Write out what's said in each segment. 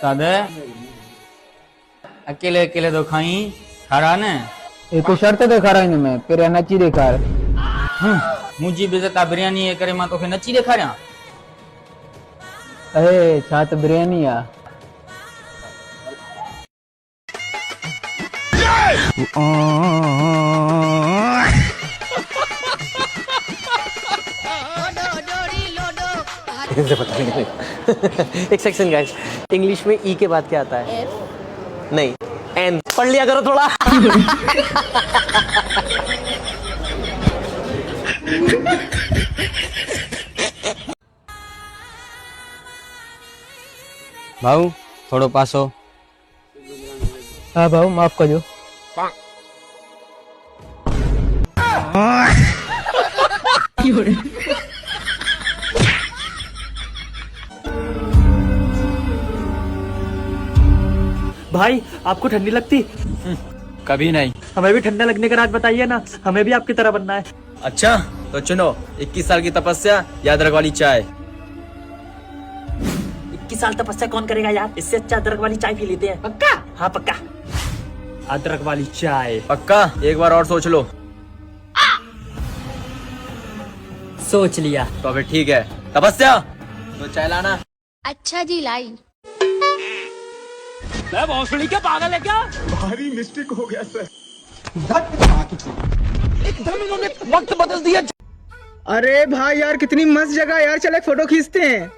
दादा अकेले अकेले तो खाई खारा ने एक शर्त देखा रहा मैं फिर नची देखा मुझी बेजता बिरयानी ये करे मां तोखे नची ॾेखारियां। अरे छा त बिरयानी आ इनसे पता नहीं। एक सेक्शन गाइस, इंग्लिश में ई के बाद क्या आता है? नहीं, एन पढ़ लिया करो थोड़ा। भाऊ थोड़ो पासो। हाँ भाऊ माफ कजो। भाई आपको ठंडी लगती? कभी नहीं। हमें भी ठंडा लगने का राज बताइए ना, हमें भी आपकी तरह बनना है। अच्छा तो चुनो 21 साल की तपस्या या अदरक वाली चाय। 21 साल तपस्या कौन करेगा यार, इससे अच्छा अदरक वाली चाय पी लेते हैं। पक्का? हाँ पक्का, अदरक वाली चाय पक्का? एक बार और सोच लो। सोच लिया। तो फिर ठीक है, तपस्या तो चाय लाना। अच्छा जी लाई। मैं भोसड़ी क्या पागल है क्या? भारी मिस्टेक हो गया सर। एकदम इन्होंने वक्त बदल दिया। अरे भाई यार कितनी मस्त जगह यार, चले फोटो खींचते हैं।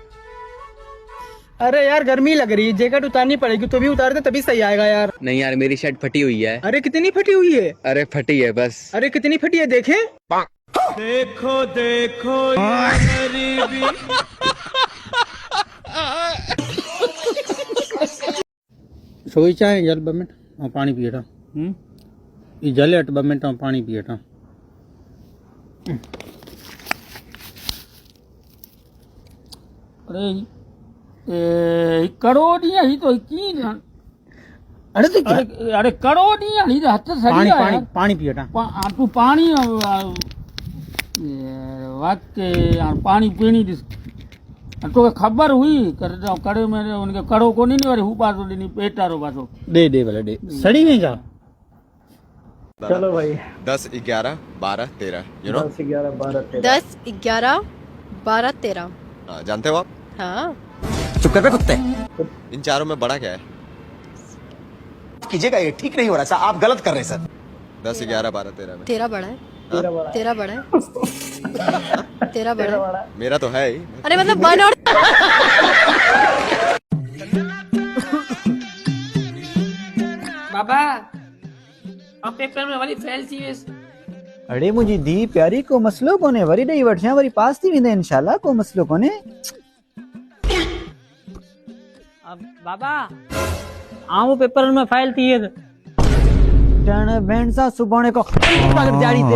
अरे यार गर्मी लग रही है, जैकेट उतारनी पड़ेगी, तो भी उतार दे तभी सही आएगा यार। नहीं यार मेरी शर्ट फटी हुई है। अरे कितनी फटी हुई है? अरे फटी है बस। अरे कितनी फटी है देखें। देखो देखो ये गरीबी। सोई चाहे जल बमिट और पानी पिए था। ये जल अट बमिट और पानी पिए था। अरे करो नहीं ही तो की अरे तो अरे करो नहीं ही हथ सही पानी है पानी यार। पानी पिए था। तू पानी वाके यार पानी पीनी दिस तो खबर हुई कर करे मेरे उनके करो को नहीं वारी हु पासो नहीं पेटारो पासो दे दे भले दे सड़ी में जा। चलो भाई 10, 11, 12, 13 यू नो 10 11 12 13 10 11 12 13। जानते हो आप? हाँ चुप कर बे कुत्ते। इन चारों में बड़ा क्या है? कीजिएगा, ये ठीक नहीं हो रहा सर, आप गलत कर रहे हैं सर। 10, 11, 12, 13 में तेरा बड़ा है। तेरा बड़ा है। तेरा बड़ा है। मेरा तो है ही। अरे मतलब 1 और बाबा आप पेपर में वाली फेल थी वेस अरे मुझी दी प्यारी को मसलो कोने वरी दई वठिया वरी पास थी विंदे इंशाल्लाह को मसलो कोने। अब बाबा हाँ वो पेपर में फाइल थी है टण भेण सा सुभाणे को जारी थे।